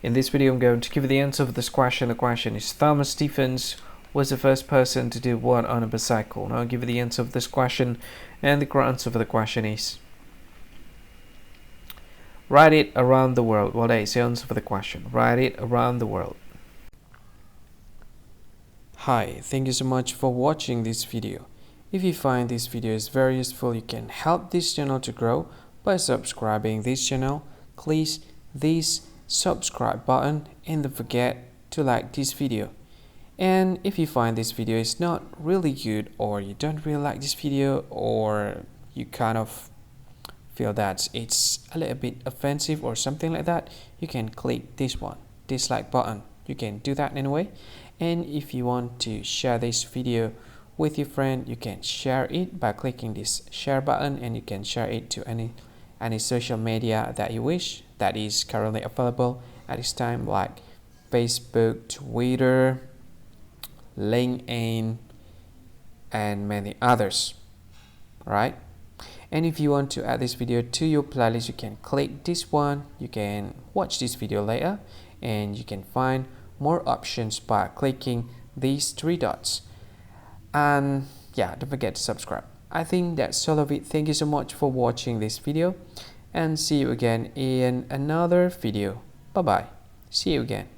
In this video, I'm going to give you the answer of this question. The question is, Thomas Stephens was the first person to do what on a bicycle? Now I'll give you the answer of this question, and the correct answer for the question is ride it around the world. Well, that is the answer for the question. Ride it around the world. Hi, thank you so much for watching this video. If you find this video is very useful, you can help this channel to grow by subscribing this channel. Please this subscribe button and don't forget to like this video. And if you find this video is not really good, or you don't really like this video, or you kind of feel that it's a little bit offensive or something like that, you can click this one, dislike button. You can do that anyway. And if you want to share this video with your friend, you can share it by clicking this share button, and you can share it to any social media that you wish that is currently available at this time, like Facebook, Twitter, LinkedIn, and many others, right? And if you want to add this video to your playlist, you can click this one. You can watch this video later, and you can find more options by clicking these three dots. And yeah, don't forget to subscribe. I think that's all of it. Thank you so much for watching this video, and see you again in another video. Bye bye. See you again.